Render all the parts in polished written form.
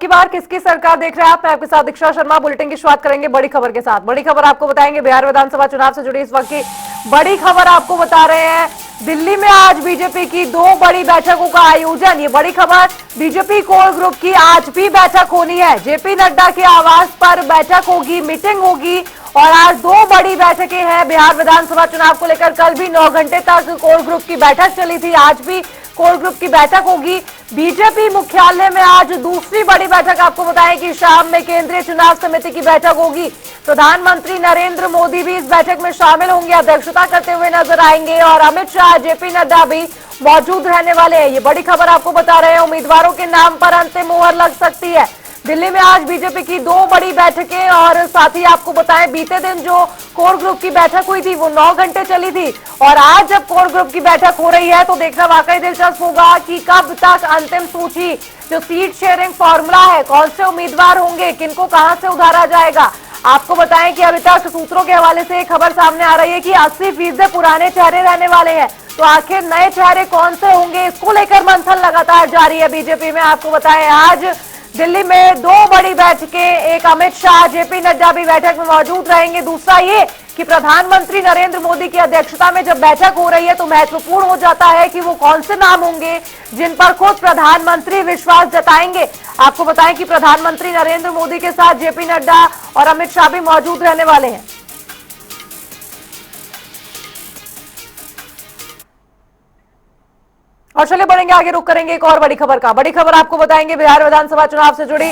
की बार किसकी सरकार देख रहे हैं आप? मैं आपके साथ दीक्षा शर्मा। बुलेटिन की शुरुआत करेंगे बड़ी खबर के साथ। बड़ी खबर आपको बताएंगे बिहार विधानसभा चुनाव से जुड़ी इस वक्त की बड़ी खबर आपको बता रहे हैं। दिल्ली में आज बीजेपी की 2 बड़ी बैठकों का आयोजन। ये बड़ी खबर, बीजेपी कोर ग्रुप की आज भी बैठक होनी है। जेपी नड्डा के आवास पर बैठक होगी, मीटिंग होगी और आज 2 बड़ी बैठकें हैं बिहार विधानसभा चुनाव को लेकर। कल भी 9 घंटे तक कोर ग्रुप की बैठक चली थी, आज भी कोर ग्रुप की बैठक होगी। बीजेपी मुख्यालय में आज दूसरी बड़ी बैठक आपको बताएं कि शाम में केंद्रीय चुनाव समिति की बैठक होगी। प्रधानमंत्री नरेंद्र मोदी भी इस बैठक में शामिल होंगे, अध्यक्षता करते हुए नजर आएंगे और अमित शाह, जेपी नड्डा भी मौजूद रहने वाले हैं। ये बड़ी खबर आपको बता रहे हैं। उम्मीदवारों के नाम पर अंतिम मुहर लग सकती है। दिल्ली में आज बीजेपी की 2 बड़ी बैठकें और साथ ही आपको बताएं बीते दिन जो कोर ग्रुप की बैठक हुई थी वो 9 घंटे चली थी और आज जब कोर ग्रुप की बैठक हो रही है तो देखना वाकई दिलचस्प होगा कि कब तक अंतिम सूची, जो सीट शेयरिंग फॉर्मूला है, कौन से उम्मीदवार होंगे, किनको कहां से उधारा जाएगा। आपको बताएं कि अभी तक सूत्रों के हवाले से खबर सामने आ रही है कि 80% पुराने चेहरे रहने वाले हैं, तो आखिर नए चेहरे कौन से होंगे, इसको लेकर मंथन लगातार जारी है बीजेपी में। आपको बताएं आज दिल्ली में 2 बड़ी बैठकें, एक अमित शाह, जेपी नड्डा भी बैठक में मौजूद रहेंगे। दूसरा ये कि प्रधानमंत्री नरेंद्र मोदी की अध्यक्षता में जब बैठक हो रही है तो महत्वपूर्ण हो जाता है कि वो कौन से नाम होंगे जिन पर खुद प्रधानमंत्री विश्वास जताएंगे। आपको बताएं कि प्रधानमंत्री नरेंद्र मोदी के साथ जेपी नड्डा और अमित शाह भी मौजूद रहने वाले हैं। और चलिए बढ़ेंगे आगे, रुक करेंगे एक और बड़ी खबर का। बड़ी खबर आपको बताएंगे बिहार विधानसभा चुनाव से जुड़ी।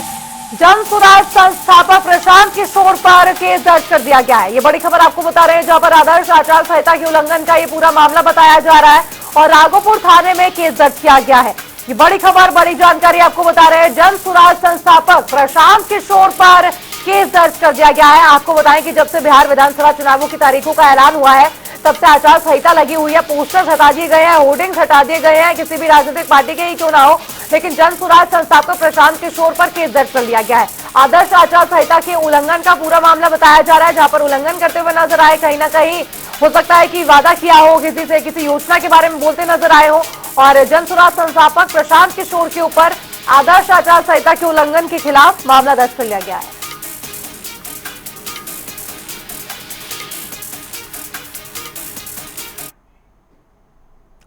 जन स्वराज संस्थापक प्रशांत किशोर पर केस दर्ज कर दिया गया है। ये बड़ी खबर आपको बता रहे हैं, जहां पर आदर्श आचार संहिता के उल्लंघन का ये पूरा मामला बताया जा रहा है और राघोपुर थाने में केस दर्ज किया गया है। ये बड़ी खबर, बड़ी जानकारी आपको बता रहे हैं। जन स्वराज संस्थापक प्रशांत किशोर पर केस दर्ज कर दिया गया है। आपको बताएं कि जब से बिहार विधानसभा चुनावों की तारीखों का ऐलान हुआ है तब से आचार संहिता लगी हुई है। पोस्टर्स हटा दिए गए हैं, होर्डिंग्स हटा दिए गए हैं, किसी भी राजनीतिक पार्टी के ही क्यों ना हो, लेकिन जन स्वराज संस्थापक प्रशांत किशोर पर केस दर्ज कर लिया गया है। आदर्श आचार संहिता के उल्लंघन का पूरा मामला बताया जा रहा है, जहां पर उल्लंघन करते हुए नजर आए। कहीं ना कहीं हो सकता है कि वादा किया हो किसी से, किसी योजना के बारे में बोलते नजर आए हो और जन स्वराज संस्थापक प्रशांत किशोर के ऊपर आदर्श आचार संहिता के उल्लंघन के खिलाफ मामला दर्ज कर लिया गया है।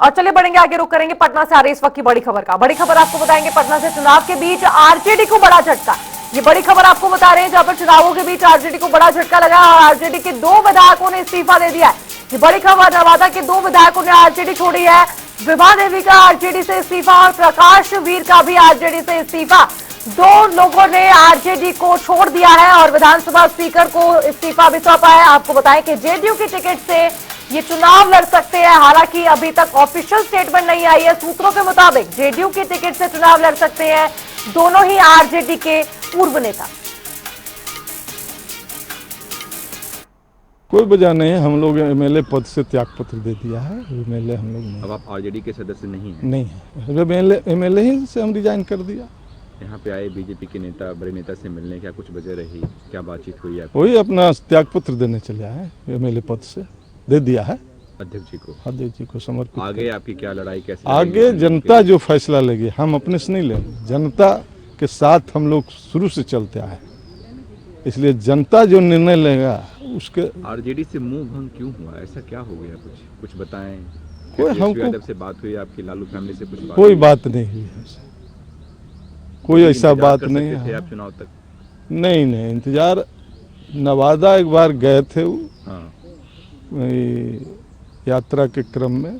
और चलिए बढ़ेंगे आगे, रुक करेंगे पटना से आ रही इस वक्त की बड़ी खबर का। बड़ी खबर आपको बताएंगे पटना से। चुनाव के बीच आरजेडी को बड़ा झटका। ये बड़ी खबर आपको बता रहे हैं, जहां पर चुनावों के बीच आरजेडी को बड़ा झटका लगा और आरजेडी के 2 विधायकों ने इस्तीफा दे दिया है। ये बड़ी खबर, नवादा के 2 विधायकों ने आरजेडी छोड़ी है। विभा देवी का आरजेडी से इस्तीफा और प्रकाश वीर का भी आरजेडी से इस्तीफा। 2 लोगों ने आरजेडी को छोड़ दिया है और विधानसभा स्पीकर को इस्तीफा भी सौंपा है। आपको बताएं कि जेडीयू की टिकट से ये चुनाव लड़ सकते हैं, हालांकि अभी तक ऑफिशियल स्टेटमेंट नहीं आई है। सूत्रों के मुताबिक जेडीयू की टिकट से चुनाव लड़ सकते हैं दोनों ही आरजेडी के पूर्व नेता। कोई वजह नहीं है, हम लोग एमएलए पद से त्यागपत्र दे दिया है। एमएलए हम लोग नहीं। अब आप आरजेडी के सदस्य नहीं हैं? नहीं है, एमएलए ही से हम रिजाइन कर दिया। यहाँ पे आए बीजेपी के नेता, बड़े नेता से मिलने, क्या कुछ वजह रही, क्या बातचीत हुई? वही अपना त्यागपत्र देने चले आए, एमएलए पद से दे दिया है अध्यक्ष जी को। अध्यक्ष जी को समर्पित। आगे आपकी क्या लड़ाई, कैसे आगे जनता जो फैसला लेगी, हम अपने से नहीं लेंगे। जनता के साथ हम लोग शुरू से चलते आए, इसलिए जनता जो निर्णय लेगा उसके। आरजेडी से मुंह भंग क्यों हुआ, ऐसा क्या हो गया? कुछ बताएं। कोई हमको से बात हुई आपकी, लालू फैमिली से कुछ बात? कोई बात नहीं हुई हमसे, कोई ऐसा बात नहीं है। आप चुनाव तक नहीं इंतजार। नवादा एक बार गए थे वो, हाँ, यात्रा के क्रम में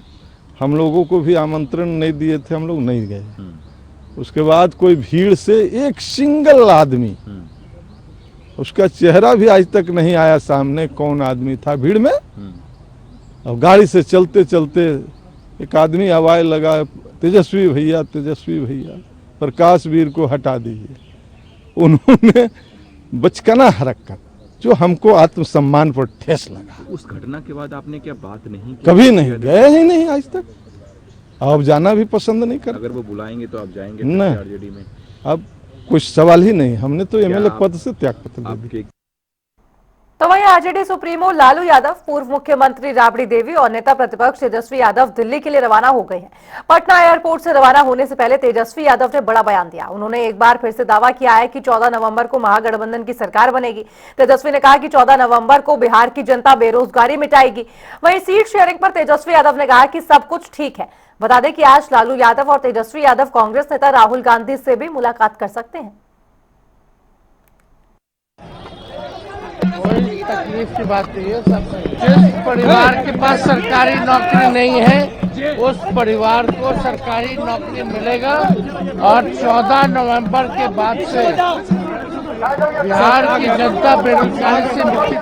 हम लोगों को भी आमंत्रण नहीं दिए थे, हम लोग नहीं गए। उसके बाद कोई भीड़ से एक सिंगल आदमी, उसका चेहरा भी आज तक नहीं आया सामने, कौन आदमी था भीड़ में। और गाड़ी से चलते चलते एक आदमी आवाज लगा, तेजस्वी भैया, तेजस्वी भैया, प्रकाश वीर को हटा दीजिए। उन्होंने बचकाना हरकत जो हमको आत्मसम्मान पर ठेस लगा। उस घटना के बाद आपने क्या बात नहीं की? कभी नहीं गए ही नहीं आज तक। अब जाना भी पसंद नहीं कर। अगर वो बुलाएंगे तो आप जाएंगे नहीं, आरजेडी में? अब कुछ सवाल ही नहीं। हमने तो एमएलए पद से त्यागपत्र दे दिया। तो वहीं आरजेडी सुप्रीमो लालू यादव, पूर्व मुख्यमंत्री राबड़ी देवी और नेता प्रतिपक्ष तेजस्वी यादव दिल्ली के लिए रवाना हो गए हैं। पटना एयरपोर्ट से रवाना होने से पहले तेजस्वी यादव ने बड़ा बयान दिया। उन्होंने एक बार फिर से दावा किया है कि 14 नवंबर को महागठबंधन की सरकार बनेगी। तेजस्वी ने कहा कि 14 नवंबर को बिहार की जनता बेरोजगारी मिटाएगी। वहीं सीट शेयरिंग पर तेजस्वी यादव ने कहा कि सब कुछ ठीक है। बता दें कि आज लालू यादव और तेजस्वी यादव कांग्रेस नेता राहुल गांधी से भी मुलाकात कर सकते हैं। कोई तकलीफ की बात नहीं है। सब जिस परिवार के पास सरकारी नौकरी नहीं है उस परिवार को सरकारी नौकरी मिलेगा और 14 नवंबर के बाद से बिहार की जनता बेरोजगारी से मुक्ति।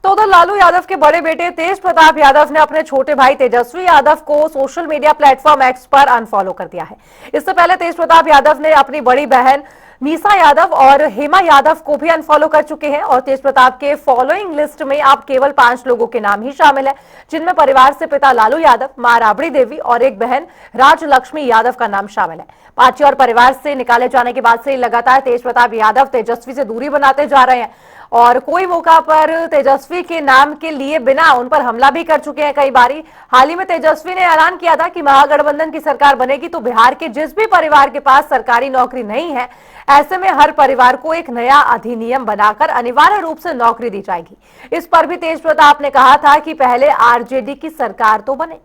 तो उधर लालू यादव के बड़े बेटे तेज प्रताप यादव ने अपने छोटे भाई तेजस्वी यादव को सोशल मीडिया प्लेटफॉर्म एक्स पर अनफॉलो कर दिया है। इससे पहले तेज प्रताप यादव ने अपनी बड़ी बहन मीसा यादव और हेमा यादव को भी अनफॉलो कर चुके हैं और तेज प्रताप के फॉलोइंग लिस्ट में अब केवल 5 लोगों के नाम ही शामिल है, जिनमें परिवार से पिता लालू यादव, मां राबड़ी देवी और एक बहन राजलक्ष्मी यादव का नाम शामिल है। पार्टी और परिवार से निकाले जाने के बाद से लगातार तेज प्रताप यादव तेजस्वी से दूरी बनाते जा रहे हैं और कोई मौका पर तेजस्वी के नाम के लिए बिना उन पर हमला भी कर चुके हैं कई बारी। हाल ही में तेजस्वी ने ऐलान किया था कि महागठबंधन की सरकार बनेगी तो बिहार के जिस भी परिवार के पास सरकारी नौकरी नहीं है, ऐसे में हर परिवार को एक नया अधिनियम बनाकर अनिवार्य रूप से नौकरी दी जाएगी। इस पर भी तेज प्रताप ने कहा था कि पहले आरजेडी की सरकार तो बने।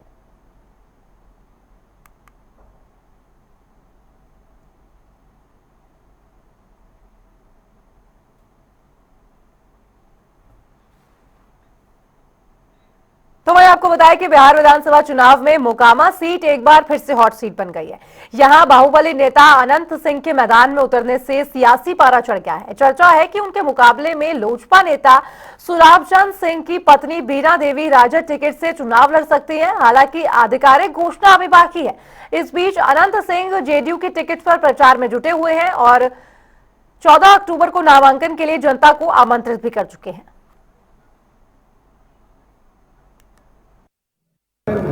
तो मैं आपको बताया कि बिहार विधानसभा चुनाव में मोकामा सीट एक बार फिर से हॉट सीट बन गई है। यहां बाहुबली नेता अनंत सिंह के मैदान में उतरने से सियासी पारा चढ़ गया है। चर्चा है कि उनके मुकाबले में लोजपा नेता सुराबचंद सिंह की पत्नी बीना देवी राजद टिकट से चुनाव लड़ सकती हैं। हालांकि आधिकारिक घोषणा अभी बाकी है। इस बीच अनंत सिंह जेडीयू की टिकट पर प्रचार में जुटे हुए हैं और 14 अक्टूबर को नामांकन के लिए जनता को आमंत्रित भी कर चुके हैं।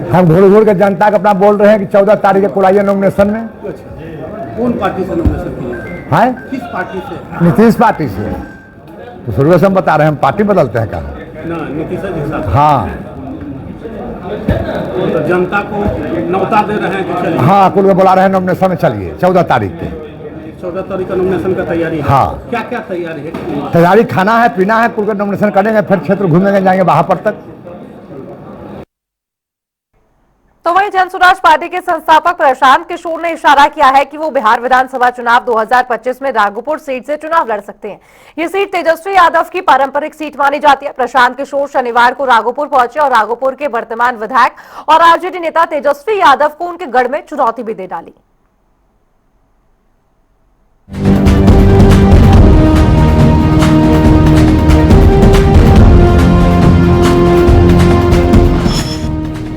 हम घोड़ घोड़ के जनता को अपना बोल रहे हैं कि 14 तारीख को लाइए नॉमिनेशन में। कौन पार्टी से नॉमिनेशन किया है? किस पार्टी से? नीतीश पार्टी से। तो शुरू से हम बता रहे हैं, हम पार्टी बदलते हैं कहाँ? ना, नीतीश जी के साथ। हाँ, तो जनता को न्योता दे रहे हैं कि चलिए। हाँ, कुल को बुला रहे हैं नॉमिनेशन में, चलिए 14 तारीख के। 14 तारीख का नॉमिनेशन का तैयारी है। हाँ। क्या क्या तैयारी है? तैयारी खाना है, पीना है, कुल का नॉमिनेशन करेंगे, फिर क्षेत्र घूमेंगे, जाएंगे बाहर तक। तो वहीं जनसुराज पार्टी के संस्थापक प्रशांत किशोर ने इशारा किया है कि वो बिहार विधानसभा चुनाव 2025 में राघोपुर सीट से चुनाव लड़ सकते हैं। ये सीट तेजस्वी यादव की पारंपरिक सीट मानी जाती है। प्रशांत किशोर शनिवार को राघोपुर पहुंचे और राघोपुर के वर्तमान विधायक और आरजेडी नेता तेजस्वी यादव को उनके गढ़ में चुनौती भी दे डाली।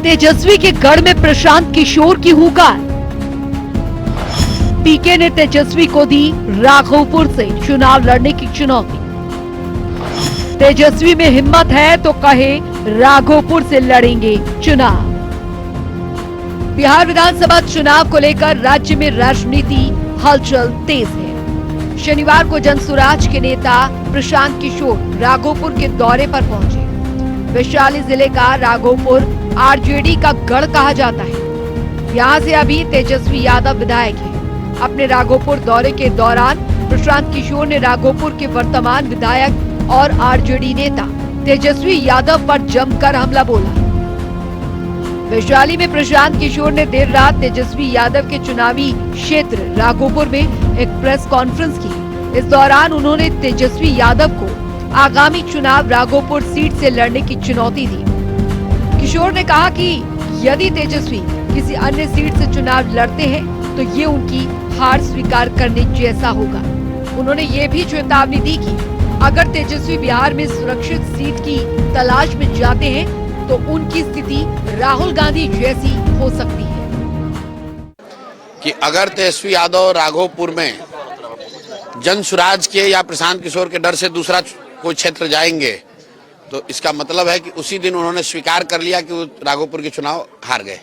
तेजस्वी के गढ़ में प्रशांत किशोर की हुकार। पीके ने तेजस्वी को दी राघोपुर से चुनाव लड़ने की चुनौती। तेजस्वी में हिम्मत है तो कहे राघोपुर से लड़ेंगे चुनाव। बिहार विधानसभा चुनाव को लेकर राज्य में राजनीति हलचल तेज है। शनिवार को जनसुराज के नेता प्रशांत किशोर राघोपुर के दौरे पर पहुंचे। वैशाली जिले का राघोपुर आरजेडी का गढ़ कहा जाता है। यहाँ से अभी तेजस्वी यादव विधायक हैं। अपने राघोपुर दौरे के दौरान प्रशांत किशोर ने राघोपुर के वर्तमान विधायक और आरजेडी नेता तेजस्वी यादव पर जमकर हमला बोला। वैशाली में प्रशांत किशोर ने देर रात तेजस्वी यादव के चुनावी क्षेत्र राघोपुर में एक प्रेस कॉन्फ्रेंस की। इस दौरान उन्होंने तेजस्वी यादव को आगामी चुनाव राघोपुर सीट से लड़ने की चुनौती दी। किशोर ने कहा कि यदि तेजस्वी किसी अन्य सीट से चुनाव लड़ते हैं तो ये उनकी हार स्वीकार करने जैसा होगा। उन्होंने ये भी चेतावनी दी कि अगर तेजस्वी बिहार में सुरक्षित सीट की तलाश में जाते हैं तो उनकी स्थिति राहुल गांधी जैसी हो सकती है। कि अगर तेजस्वी यादव राघोपुर में जनसुराज के या प्रशांत किशोर के डर से दूसरा कोई क्षेत्र जाएंगे तो इसका मतलब है कि उसी दिन उन्होंने स्वीकार कर लिया कि वो राघोपुर के चुनाव हार गए,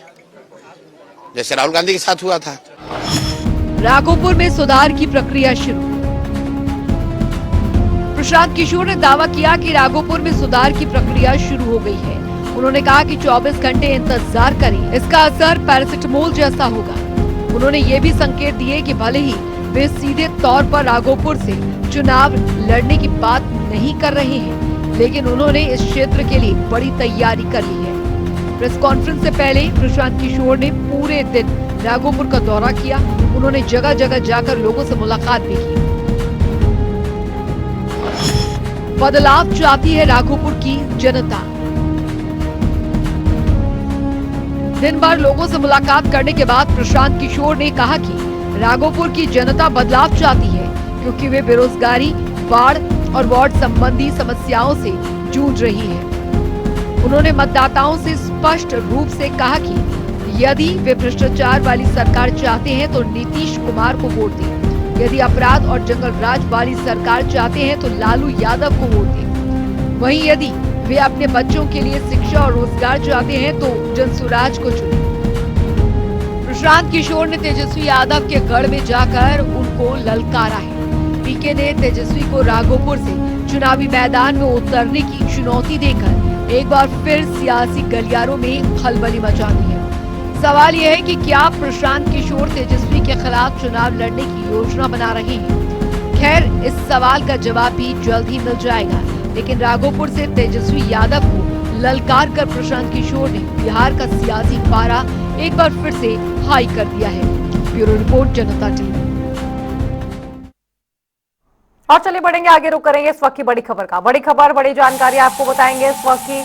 जैसे राहुल गांधी के साथ हुआ था। राघोपुर में सुधार की प्रक्रिया शुरू। प्रशांत किशोर ने दावा किया कि राघोपुर में सुधार की प्रक्रिया शुरू हो गई है। उन्होंने कहा कि 24 घंटे इंतजार करें, इसका असर पैरासिटामोल जैसा होगा। उन्होंने ये भी संकेत दिए कि भले ही वे सीधे तौर पर राघोपुर से चुनाव लड़ने की बात नहीं कर रहे हैं, लेकिन उन्होंने इस क्षेत्र के लिए बड़ी तैयारी कर ली है। प्रेस कॉन्फ्रेंस से पहले प्रशांत किशोर ने पूरे दिन राघोपुर का दौरा किया। उन्होंने जगह जगह जाकर लोगों से मुलाकात भी की। बदलाव चाहती है राघोपुर की जनता। दिन भर लोगों से मुलाकात करने के बाद प्रशांत किशोर ने कहा कि राघोपुर की जनता बदलाव चाहती है, क्योंकि वे बेरोजगारी, बाढ़ और वार्ड संबंधी समस्याओं से जूझ रही है। उन्होंने मतदाताओं से स्पष्ट रूप से कहा कि यदि वे भ्रष्टाचार वाली सरकार चाहते हैं तो नीतीश कुमार को वोट दें, यदि अपराध और जंगल राज वाली सरकार चाहते हैं तो लालू यादव को वोट दें, वहीं यदि वे अपने बच्चों के लिए शिक्षा और रोजगार चाहते हैं तो जनसुराज को चुनें। प्रशांत किशोर ने तेजस्वी यादव के गढ़ में जाकर उनको ललकारा है। पीके ने तेजस्वी को राघोपुर से चुनावी मैदान में उतरने की चुनौती देकर एक बार फिर सियासी गलियारों में खलबली मचा दी है। सवाल यह है कि क्या प्रशांत किशोर तेजस्वी के खिलाफ चुनाव लड़ने की योजना बना रहे हैं? खैर, इस सवाल का जवाब भी जल्द ही मिल जाएगा, लेकिन राघोपुर से तेजस्वी यादव को ललकार कर प्रशांत किशोर ने बिहार का सियासी पारा एक बार फिर से हाई कर दिया है। ब्यूरो रिपोर्ट, जनता टीवी। और चलिए बढ़ेंगे आगे, रुक करेंगे इस वक्त की बड़ी खबर का। बड़ी खबर, बड़ी जानकारी आपको बताएंगे इस वक्त की।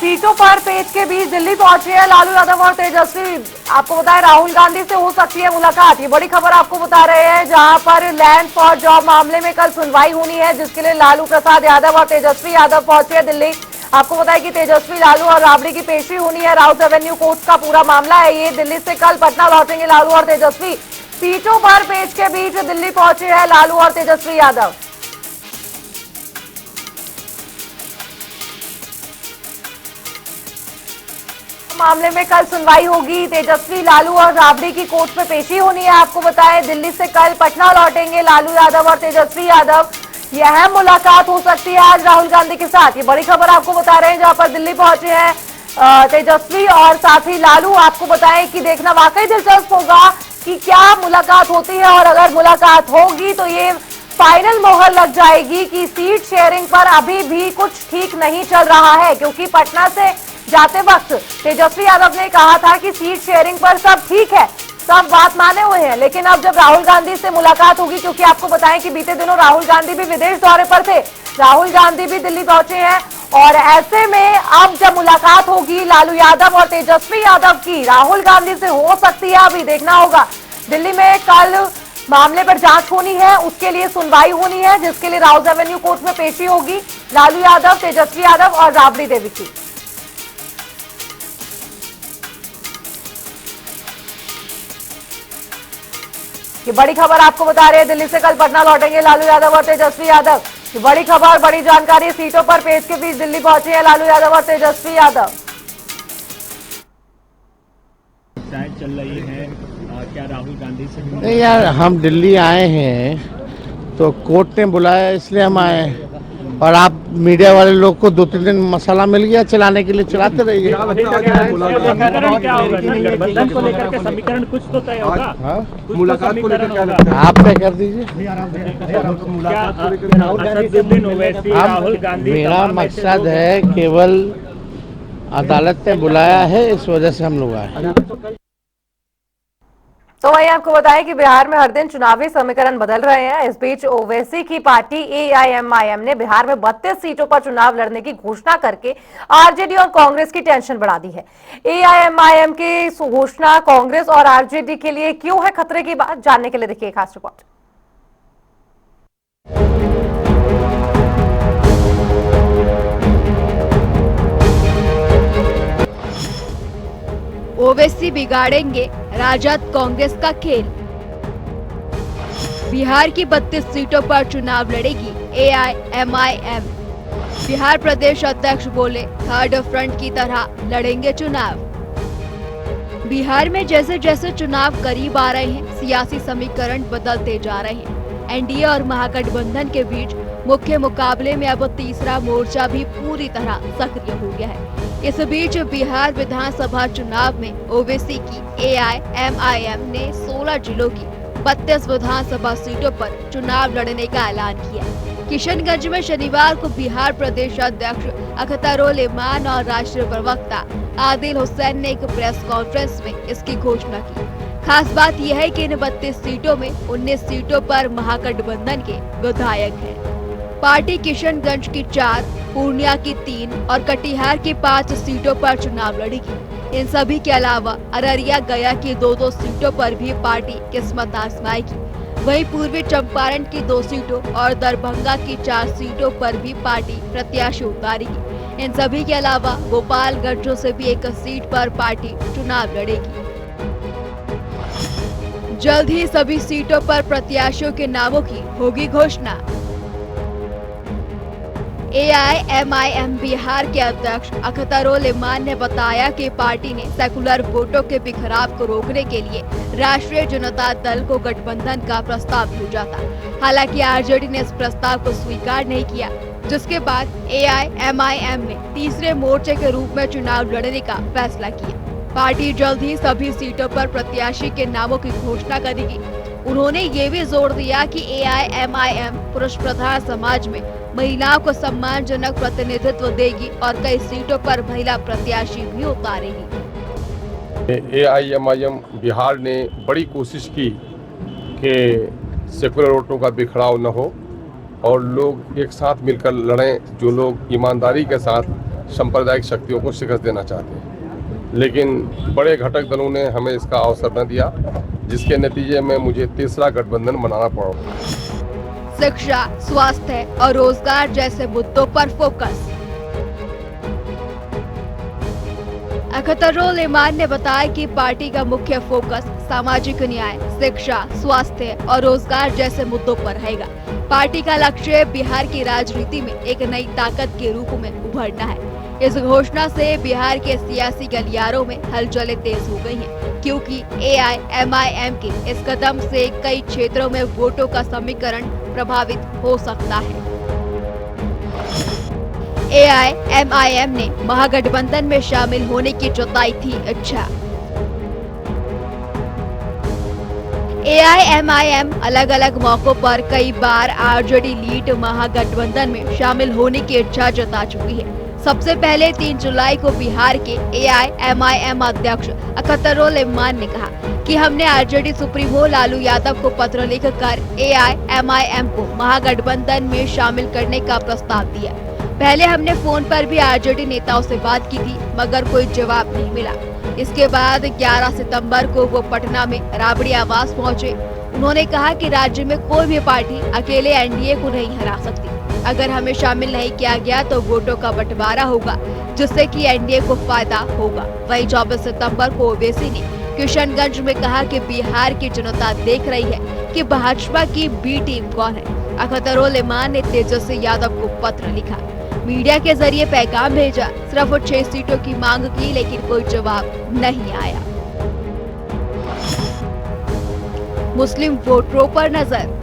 सीटों पर पेच के बीच दिल्ली पहुंचे हैं लालू यादव और तेजस्वी। आपको बताएं राहुल गांधी से हो सकती है मुलाकात। ये बड़ी खबर आपको बता रहे हैं, जहां पर लैंड फॉर जॉब मामले में कल सुनवाई होनी है, जिसके लिए लालू प्रसाद यादव और तेजस्वी यादव पहुंचे हैं दिल्ली। आपको बताएं कि तेजस्वी, लालू और राबड़ी की पेशी होनी है। राउत रेवेन्यू कोर्ट का पूरा मामला है ये। दिल्ली से कल पटना लौटेंगे लालू और तेजस्वी। सीटों पर पेच के बीच दिल्ली पहुंचे हैं लालू और तेजस्वी यादव। मामले में कल सुनवाई होगी। तेजस्वी, लालू और राबड़ी की कोर्ट में पेशी होनी है। आपको बताएं दिल्ली से कल पटना लौटेंगे लालू यादव और तेजस्वी यादव। यह मुलाकात हो सकती है आज राहुल गांधी के साथ। ये बड़ी खबर आपको बता रहे हैं, जहां पर दिल्ली पहुंचे हैं तेजस्वी और साथ ही लालू। आपको बताएं कि देखना वाकई दिलचस्प होगा कि क्या मुलाकात होती है, और अगर मुलाकात होगी तो ये फाइनल मोहर लग जाएगी कि सीट शेयरिंग पर अभी भी कुछ ठीक नहीं चल रहा है, क्योंकि पटना से जाते वक्त तेजस्वी यादव ने कहा था कि सीट शेयरिंग पर सब ठीक है, सब बात माने हुए हैं। लेकिन अब जब राहुल गांधी से मुलाकात होगी, क्योंकि आपको बताएं कि बीते दिनों राहुल गांधी भी विदेश दौरे पर थे, राहुल गांधी भी दिल्ली पहुंचे हैं, और ऐसे में अब जब मुलाकात होगी लालू यादव और तेजस्वी यादव की राहुल गांधी से हो सकती है। अभी देखना होगा। दिल्ली में कल मामले पर जांच होनी है, उसके लिए सुनवाई होनी है, जिसके लिए राउत रेवेन्यू कोर्ट में पेशी होगी लालू यादव, तेजस्वी यादव और राबड़ी देवी की। ये बड़ी खबर आपको बता रहे हैं, दिल्ली से कल पटना लौटेंगे लालू यादव और तेजस्वी यादव। ये बड़ी खबर, बड़ी जानकारी। सीटों पर पेच के बीच दिल्ली पहुंचे हैं लालू यादव और तेजस्वी यादव। चल रही है, क्या राहुल गांधी से? नहीं यार, हम दिल्ली आए हैं तो कोर्ट ने बुलाया इसलिए हम आए हैं, और आप मीडिया वाले लोग को 2-3 दिन मसाला मिल गया चलाने के लिए, चलाते रहिए। गठबंधन को लेकर के समीकरण कुछ तो तय होगा। मुलाकात को लेकर क्या आप तय कर दीजिए। राहुल गांधी, मेरा मकसद है केवल अदालत ने बुलाया है, इस वजह से हम लोग आए। तो वही आपको बताएं कि बिहार में हर दिन चुनावी समीकरण बदल रहे हैं। इस बीच ओवैसी की पार्टी एआईएमआईएम ने बिहार में 32 सीटों पर चुनाव लड़ने की घोषणा करके आरजेडी और कांग्रेस की टेंशन बढ़ा दी है। एआईएमआईएम की घोषणा कांग्रेस और आरजेडी के लिए क्यों है खतरे की बात, जानने के लिए देखिए खास रिपोर्ट। ओवैसी बिगाड़ेंगे राजद कांग्रेस का खेल। बिहार की 32 सीटों पर चुनाव लड़ेगी एआईएमआईएम। बिहार प्रदेश अध्यक्ष बोले, थर्ड फ्रंट की तरह लड़ेंगे चुनाव। बिहार में जैसे जैसे चुनाव करीब आ रहे हैं, सियासी समीकरण बदलते जा रहे हैं। एनडीए और महागठबंधन के बीच मुख्य मुकाबले में अब तीसरा मोर्चा भी पूरी तरह सक्रिय हो गया है। इस बीच बिहार विधानसभा चुनाव में ओवैसी की AIMIM ने 16 जिलों की 32 विधानसभा सीटों पर चुनाव लड़ने का ऐलान किया। किशनगंज में शनिवार को बिहार प्रदेश अध्यक्ष अख्तरुल इमान और राष्ट्रीय प्रवक्ता आदिल हुसैन ने एक प्रेस कॉन्फ्रेंस में इसकी घोषणा की। खास बात यह है कि इन 32 सीटों में 19 सीटों पर महागठबंधन के विधायक हैं। पार्टी किशनगंज की 4, पूर्णिया की 3 और कटिहार की 5 सीटों पर चुनाव लड़ेगी। इन सभी के अलावा अररिया, गया की 2-2 सीटों पर भी पार्टी किस्मत आजमाएगी। वहीं पूर्वी चंपारण की 2 सीटों और दरभंगा की 4 सीटों पर भी पार्टी प्रत्याशी उतारेगी। इन सभी के अलावा गोपालगंज से भी एक सीट पर पार्टी चुनाव लड़ेगी। जल्द ही सभी सीटों पर प्रत्याशियों के नामों की होगी घोषणा। AIMIM बिहार के अध्यक्ष अख्तरुल इमान ने बताया कि पार्टी ने सेकुलर वोटों के बिखराव को रोकने के लिए राष्ट्रीय जनता दल को गठबंधन का प्रस्ताव भेजा था। हालांकि आरजेडी ने इस प्रस्ताव को स्वीकार नहीं किया, जिसके बाद AIMIM ने तीसरे मोर्चे के रूप में चुनाव लड़ने का फैसला किया। पार्टी जल्द ही सभी सीटों पर प्रत्याशी के नामों की घोषणा करेगी। उन्होंने ये भी जोर दिया कि AIMIM पुरुष प्रधान समाज में महिलाओं को सम्मानजनक प्रतिनिधित्व देगी और कई सीटों पर महिला प्रत्याशी भी उतारेगी। AIMIM बिहार ने बड़ी कोशिश की कि सेकुलर वोटों का बिखराव न हो और लोग एक साथ मिलकर लड़ें, जो लोग ईमानदारी के साथ सांप्रदायिक शक्तियों को शिकस्त देना चाहते हैं। लेकिन बड़े घटक दलों ने हमें इसका अवसर न दिया, जिसके नतीजे में मुझे तीसरा गठबंधन बनाना पड़ा। शिक्षा, स्वास्थ्य और रोजगार जैसे मुद्दों पर फोकस। अख्तरुल इमान ने बताया कि पार्टी का मुख्य फोकस सामाजिक न्याय, शिक्षा, स्वास्थ्य और रोजगार जैसे मुद्दों पर रहेगा। पार्टी का लक्ष्य बिहार की राजनीति में एक नई ताकत के रूप में उभरना है। इस घोषणा से बिहार के सियासी गलियारों में हलचलें तेज हो गई हैं, क्योंकि AIMIM के इस कदम से कई क्षेत्रों में वोटों का समीकरण प्रभावित हो सकता है। AIMIM ने महागठबंधन में शामिल होने की जताई थी इच्छा। AIMIM अलग अलग मौकों पर कई बार आरजेडी लीड महागठबंधन में शामिल होने की इच्छा जता चुकी है। सबसे पहले 3 जुलाई को बिहार के AIMIM अध्यक्ष अख्तरुल इमान ने कहा कि हमने आरजेडी सुप्रीमो लालू यादव को पत्र लिखकर AIMIM को महागठबंधन में शामिल करने का प्रस्ताव दिया। पहले हमने फोन पर भी आरजेडी नेताओं से बात की थी, मगर कोई जवाब नहीं मिला। इसके बाद 11 सितंबर को वो पटना में राबड़ी आवास पहुंचे। उन्होंने कहा कि राज्य में कोई भी पार्टी अकेले एनडीए को नहीं हरा सकती। अगर हमें शामिल नहीं किया गया तो वोटों का बंटवारा होगा, जिससे कि एनडीए को फायदा होगा। वहीं 24 सितंबर को ओवैसी ने किशनगंज में कहा कि बिहार की जनता देख रही है कि भाजपा की बी टीम कौन है। अख्तरुल इमान ने तेजस्वी यादव को पत्र लिखा, मीडिया के जरिए पैगाम भेजा, सिर्फ 6 सीटों की मांग की, लेकिन कोई जवाब नहीं आया। मुस्लिम वोटरों पर नजर।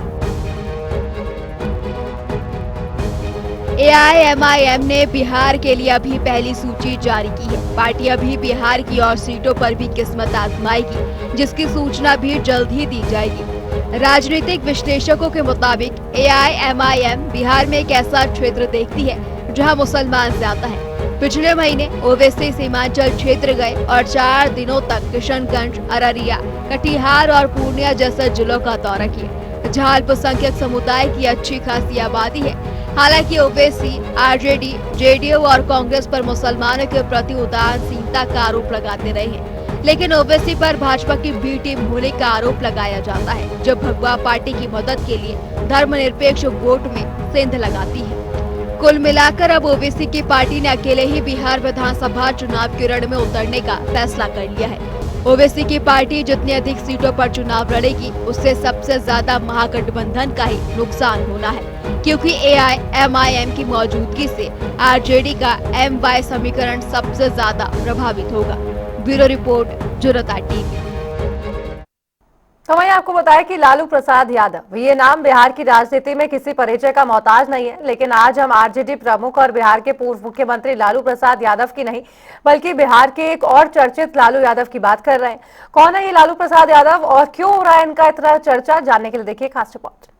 AIMIM ने बिहार के लिए अभी पहली सूची जारी की है। पार्टी अभी बिहार की और सीटों पर भी किस्मत आजमाएगी, जिसकी सूचना भी जल्द ही दी जाएगी। राजनीतिक विश्लेषकों के मुताबिक AIMIM बिहार में एक ऐसा क्षेत्र देखती है जहां मुसलमान ज्यादा हैं। पिछले महीने ओवैसी सीमांचल क्षेत्र गए और 4 दिनों तक किशनगंज, अररिया, कटिहार और पूर्णिया जैसे जिलों का दौरा किया, जहां अल्पसंख्यक समुदाय की अच्छी खासी आबादी है। हालांकि ओवैसी आरजेडी, जेडीयू और कांग्रेस पर मुसलमानों के प्रति उदासीनता का आरोप लगाते रहे हैं, लेकिन ओवैसी पर भाजपा की बी टीम होने का आरोप लगाया जाता है, जो भगवा पार्टी की मदद के लिए धर्मनिरपेक्ष वोट में सेंध लगाती है। कुल मिलाकर अब ओवैसी की पार्टी ने अकेले ही बिहार विधानसभा चुनाव के रण में उतरने का फैसला कर लिया है। ओवैसी की पार्टी जितनी अधिक सीटों पर चुनाव लड़ेगी, उससे सबसे ज्यादा महागठबंधन का ही नुकसान होना है, क्योंकि AIMIM की मौजूदगी से आरजेडी का MY समीकरण सबसे ज्यादा प्रभावित होगा। ब्यूरो रिपोर्ट, जनता टीवी। तो वहीं आपको बताया कि लालू प्रसाद यादव, ये नाम बिहार की राजनीति में किसी परिचय का मोहताज नहीं है, लेकिन आज हम आरजेडी प्रमुख और बिहार के पूर्व मुख्यमंत्री लालू प्रसाद यादव की नहीं बल्कि बिहार के एक और चर्चित लालू यादव की बात कर रहे हैं। कौन है ये लालू प्रसाद यादव और क्यों हो रहा है इनका इतना चर्चा, जानने के लिए देखिए खास रिपोर्ट।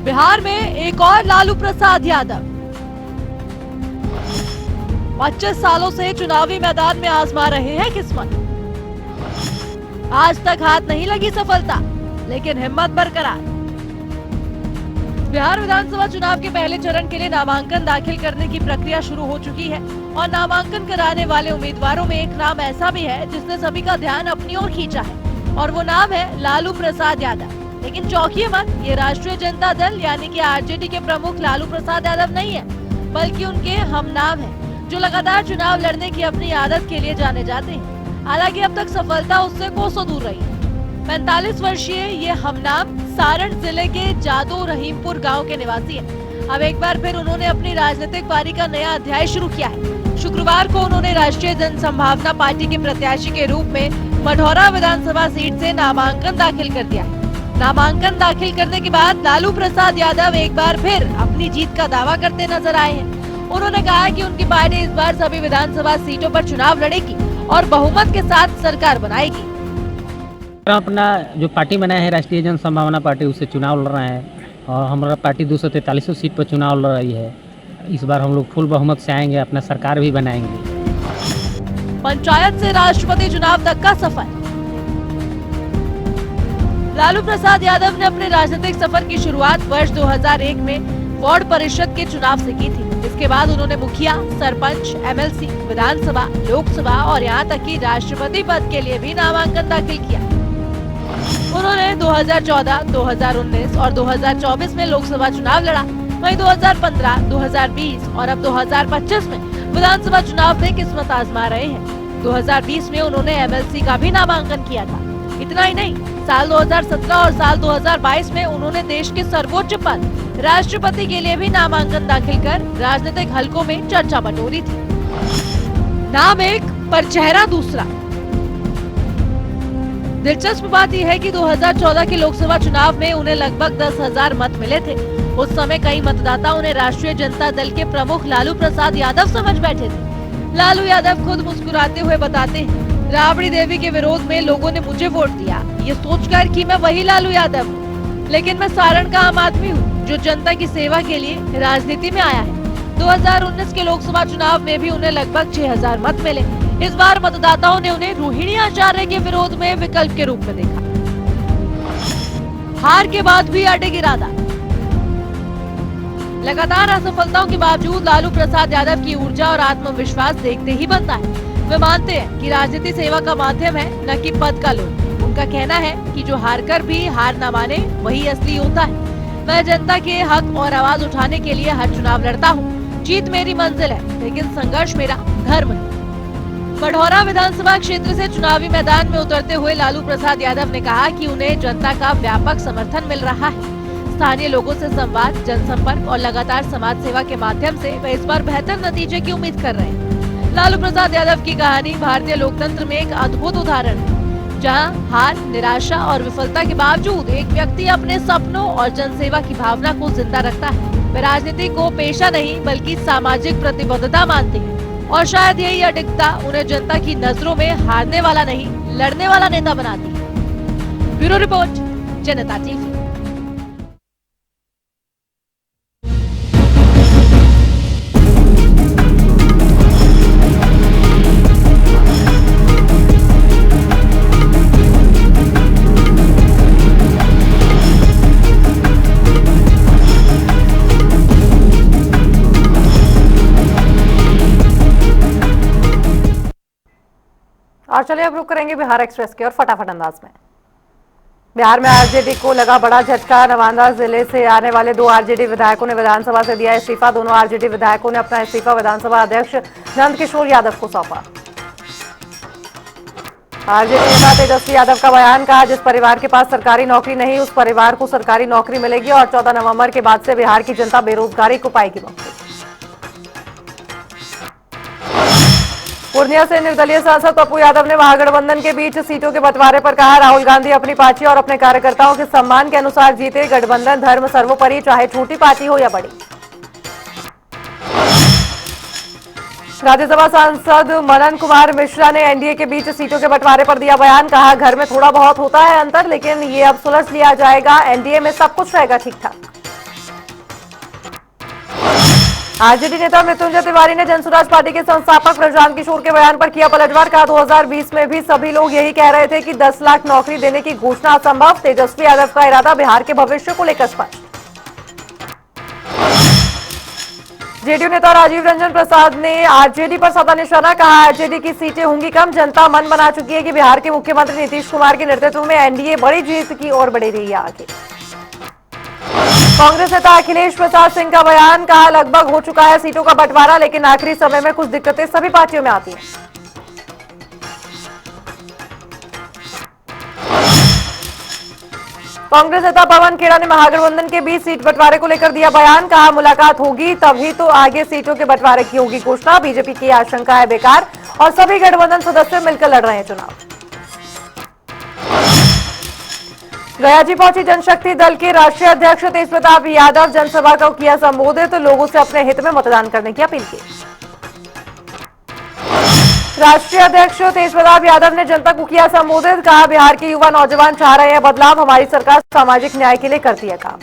बिहार में एक और लालू प्रसाद यादव 25 सालों से चुनावी मैदान में आजमा रहे हैं किस्मत। आज तक हाथ नहीं लगी सफलता, लेकिन हिम्मत बरकरार। बिहार विधानसभा चुनाव के पहले चरण के लिए नामांकन दाखिल करने की प्रक्रिया शुरू हो चुकी है और नामांकन कराने वाले उम्मीदवारों में एक नाम ऐसा भी है जिसने सभी का ध्यान अपनी ओर खींचा है और वो नाम है लालू प्रसाद यादव। लेकिन चौंकिए मत, ये राष्ट्रीय जनता दल यानी कि आरजेडी के प्रमुख लालू प्रसाद यादव नहीं है, बल्कि उनके हम नाम हैं, जो लगातार चुनाव लड़ने की अपनी आदत के लिए जाने जाते हैं। हालांकि अब तक सफलता उससे कोसों दूर रही है। 45 वर्षीय ये हम नाम सारण जिले के जादो रहीमपुर गाँव के निवासी है। अब एक बार फिर उन्होंने अपनी राजनीतिक पारी का नया अध्याय शुरू किया है। शुक्रवार को उन्होंने राष्ट्रीय जन संभावना पार्टी के प्रत्याशी के रूप में मढ़ौरा विधानसभा सीट से नामांकन दाखिल कर दिया है। नामांकन दाखिल करने के बाद लालू प्रसाद यादव एक बार फिर अपनी जीत का दावा करते नजर आए हैं। उन्होंने कहा कि उनकी पार्टी इस बार सभी विधानसभा सीटों पर चुनाव लड़ेगी और बहुमत के साथ सरकार बनाएगी। अपना जो पार्टी बनाया है राष्ट्रीय जन संभावना पार्टी, उससे चुनाव लड़ रहे हैं और हमारा पार्टी 243 सीट पर चुनाव लड़ रही है। इस बार हम लोग फुल बहुमत से आएंगे, अपना सरकार भी बनाएंगे। पंचायत से राष्ट्रपति चुनाव तक का सफर। लालू प्रसाद यादव ने अपने राजनीतिक सफर की शुरुआत वर्ष 2001 में वार्ड परिषद के चुनाव से की थी। इसके बाद उन्होंने मुखिया, सरपंच, एमएलसी, विधानसभा, लोकसभा और यहां तक कि राष्ट्रपति पद के लिए भी नामांकन दाखिल किया। उन्होंने 2014, 2019 और 2024 में लोकसभा चुनाव लड़ा। वहीं 2015, 2020 और अब 2025 में विधानसभा चुनाव में किस्मत आजमा रहे हैं। 2020 में उन्होंने एमएलसी का भी नामांकन किया था। इतना ही नहीं, साल 2017 और साल 2022 में उन्होंने देश के सर्वोच्च पद राष्ट्रपति के लिए भी नामांकन दाखिल कर राजनीतिक हलकों में चर्चा बटोरी थी। नाम एक पर चेहरा दूसरा। दिलचस्प बात यह है कि 2014 के लोकसभा चुनाव में उन्हें लगभग 10,000 मत मिले थे। उस समय कई मतदाता उन्हें राष्ट्रीय जनता दल के प्रमुख लालू प्रसाद यादव समझ बैठे थे। लालू यादव खुद मुस्कुराते हुए बताते हैं, राबड़ी देवी के विरोध में लोगों ने मुझे वोट दिया, ये सोचकर कि मैं वही लालू यादव हूँ, लेकिन मैं सारण का आम आदमी हूँ जो जनता की सेवा के लिए राजनीति में आया है। 2019 के लोकसभा चुनाव में भी उन्हें लगभग 6,000 मत मिले। इस बार मतदाताओं ने उन्हें रोहिणी आचार्य के विरोध में विकल्प के रूप में देखा। हार के बाद भी अडिग इरादा। लगातार असफलताओं के बावजूद लालू प्रसाद यादव की ऊर्जा और आत्मविश्वास देखते ही बनता है। वे मानते हैं कि राजनीति सेवा का माध्यम है, न कि पद का लोभ। उनका कहना है कि जो हार कर भी हार न माने वही असली होता है। मैं जनता के हक और आवाज उठाने के लिए हर चुनाव लड़ता हूँ। जीत मेरी मंजिल है, लेकिन संघर्ष मेरा धर्म है। मढ़ौरा विधानसभा क्षेत्र से चुनावी मैदान में उतरते हुए लालू प्रसाद यादव ने कहा कि उन्हें जनता का व्यापक समर्थन मिल रहा है। स्थानीय लोगों से संवाद, जनसंपर्क और लगातार समाज सेवा के माध्यम से वे इस बार बेहतर नतीजे की उम्मीद कर रहे हैं। लालू प्रसाद यादव की कहानी भारतीय लोकतंत्र में एक अद्भुत उदाहरण है, जहां हार, निराशा और विफलता के बावजूद एक व्यक्ति अपने सपनों और जनसेवा की भावना को जिंदा रखता है। वे राजनीति को पेशा नहीं बल्कि सामाजिक प्रतिबद्धता मानते हैं और शायद यही अडिगता उन्हें जनता की नजरों में हारने वाला नहीं, लड़ने वाला नेता बनाती है। ब्यूरो रिपोर्ट, जनता टीवी। और चलिए अब रुक करेंगे बिहार एक्सप्रेस के और फटाफट अंदाज में। बिहार में आरजेडी को लगा बड़ा झटका। नवादा जिले से आने वाले 2 आरजेडी विधायकों ने विधानसभा से दिया इस्तीफा। दोनों आरजेडी विधायकों ने अपना इस्तीफा विधानसभा अध्यक्ष नंद किशोर यादव को सौंपा। आरजेडी नेता तेजस्वी यादव का बयान, कहा जिस परिवार के पास सरकारी नौकरी नहीं उस परिवार को सरकारी नौकरी मिलेगी और 14 नवंबर के बाद से बिहार की जनता बेरोजगारी को पाएगी मुक्ति। पूर्णिया से निर्दलीय सांसद पप्पू यादव ने महागठबंधन के बीच सीटों के बंटवारे पर कहा, राहुल गांधी अपनी पार्टी और अपने कार्यकर्ताओं के सम्मान के अनुसार जीते, गठबंधन धर्म सर्वोपरि, चाहे छोटी पार्टी हो या बड़ी। राज्यसभा सांसद मनन कुमार मिश्रा ने एनडीए के बीच सीटों के बंटवारे पर दिया बयान, कहा घर में थोड़ा बहुत होता है अंतर, लेकिन ये अब सुलझ लिया जाएगा, एनडीए में सब कुछ रहेगा ठीक ठाक। आरजेडी नेता मृत्युंजय तिवारी ने जनसुराज पार्टी के संस्थापक प्रशांत किशोर के बयान पर किया पलटवार, कहा 2020 में भी सभी लोग यही कह रहे थे कि 10 लाख नौकरी देने की घोषणा असंभव, तेजस्वी यादव का इरादा बिहार के भविष्य को लेकर स्पष्ट। जेडीयू नेता राजीव रंजन प्रसाद ने आरजेडी पर साधा निशाना, कहा आरजेडी की सीटें होंगी कम, जनता मन बना चुकी है कि बिहार के मुख्यमंत्री नीतीश कुमार के नेतृत्व में एनडीए बड़ी जीत की ओर बढ़ रही है आगे। कांग्रेस नेता अखिलेश प्रसाद सिंह का बयान, कहा लगभग हो चुका है सीटों का बंटवारा, लेकिन आखिरी समय में कुछ दिक्कतें सभी पार्टियों में आती हैं। कांग्रेस नेता पवन खेड़ा ने महागठबंधन के बीच सीट बंटवारे को लेकर दिया बयान, कहा मुलाकात होगी तभी तो आगे सीटों के बंटवारे की होगी घोषणा, बीजेपी की आशंका है बेकार और सभी गठबंधन सदस्य मिलकर लड़ रहे हैं चुनाव। गयाजी पहुंची जनशक्ति दल के राष्ट्रीय अध्यक्ष तेजप्रताप यादव, जनसभा को किया संबोधित, लोगों से अपने हित में मतदान करने की अपील की। राष्ट्रीय अध्यक्ष तेजप्रताप यादव ने जनता को किया संबोधित, कहा बिहार के युवा नौजवान चाह रहे हैं बदलाव, हमारी सरकार सामाजिक न्याय के लिए करती है काम।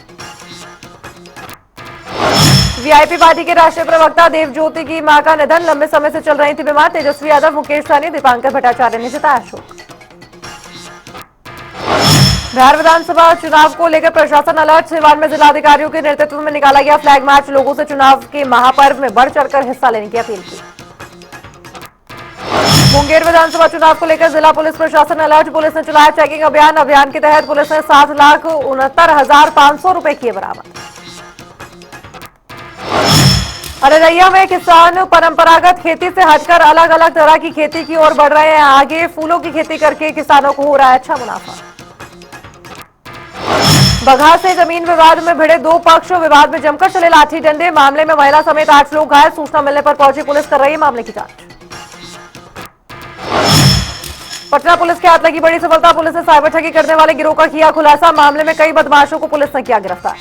वीआईपी पार्टी के राष्ट्रीय प्रवक्ता देवज्योति की मां का निधन, लंबे समय से चल रही थी बीमार, तेजस्वी यादव, मुकेश सहनी, दीपांकर भट्टाचार्य ने जताया शोक। बिहार विधानसभा चुनाव को लेकर प्रशासन अलर्ट, सिवान में जिलाधिकारियों के नेतृत्व में निकाला गया फ्लैग मार्च, लोगों से चुनाव के महापर्व में बढ़ चढ़कर हिस्सा लेने की अपील की। मुंगेर विधानसभा चुनाव को लेकर जिला पुलिस प्रशासन अलर्ट, पुलिस ने चलाया चेकिंग अभियान, अभियान के तहत पुलिस ने 7,69,500 रुपए किए बरामद। अररिया में किसान परंपरागत खेती से हटकर अलग अलग तरह की खेती की ओर बढ़ रहे हैं आगे, फूलों की खेती करके किसानों को हो रहा है अच्छा मुनाफा। बगहा से जमीन विवाद में भिड़े दो पक्ष, विवाद में जमकर चले लाठी डंडे, मामले में महिला समेत 8 लोग घायल, सूचना मिलने पर पहुंची पुलिस, कर रही है मामले की जांच। पटना पुलिस के हाथ लगी बड़ी सफलता, पुलिस ने साइबर ठगी करने वाले गिरोह का किया खुलासा, मामले में कई बदमाशों को पुलिस ने किया गिरफ्तार।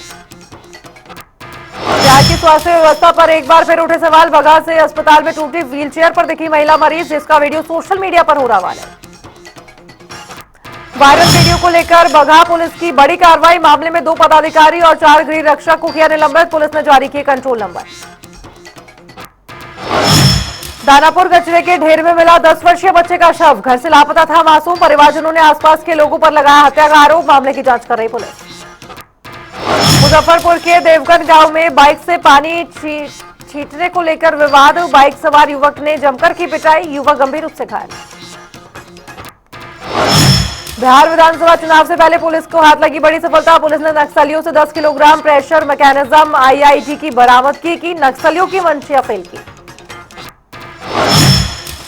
बिहार की स्वास्थ्य व्यवस्था पर एक बार फिर उठे सवाल, बगहा से अस्पताल में टूटी व्हीलचेयर पर दिखी महिला मरीज, जिसका वीडियो सोशल मीडिया पर हो रहा वायरल। वायरल वीडियो को लेकर बगहा पुलिस की बड़ी कार्रवाई, मामले में 2 पदाधिकारी और 4 गृह रक्षक को किया निलंबित, पुलिस ने जारी किए कंट्रोल नंबर। दानापुर कचरे के ढेर में मिला 10 वर्षीय बच्चे का शव, घर से लापता था मासूम, परिवारजनों ने आसपास के लोगों पर लगाया हत्या का आरोप, मामले की जांच कर रही पुलिस। मुजफ्फरपुर के देवगन गांव में बाइक से पानी छींटने को लेकर विवाद, बाइक सवार युवक ने जमकर की पिटाई, युवक गंभीर रूप से घायल। बिहार विधानसभा चुनाव से पहले पुलिस को हाथ लगी बड़ी सफलता, पुलिस ने नक्सलियों से 10 किलोग्राम प्रेशर मैकेनिज्म आईईडी की बरामदगी की, नक्सलियों की मंशिया फेल की।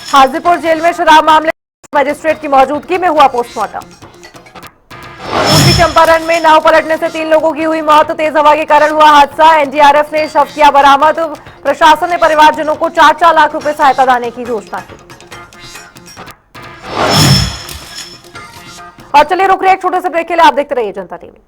हाजीपुर जेल में शराब मामले मजिस्ट्रेट की मौजूदगी में हुआ पोस्टमार्टम। पूर्वी चंपारण में नाव पलटने से 3 लोगों की हुई मौत, तेज हवा के कारण हुआ हादसा, एनडीआरएफ ने शव किया बरामद, प्रशासन ने परिवारजनों को 4-4 लाख रुपए सहायता देने की घोषणा की। और चलिए रुक रहे एक छोटे से ब्रेक के लिए, आप देखते रहिए जनता टीवी।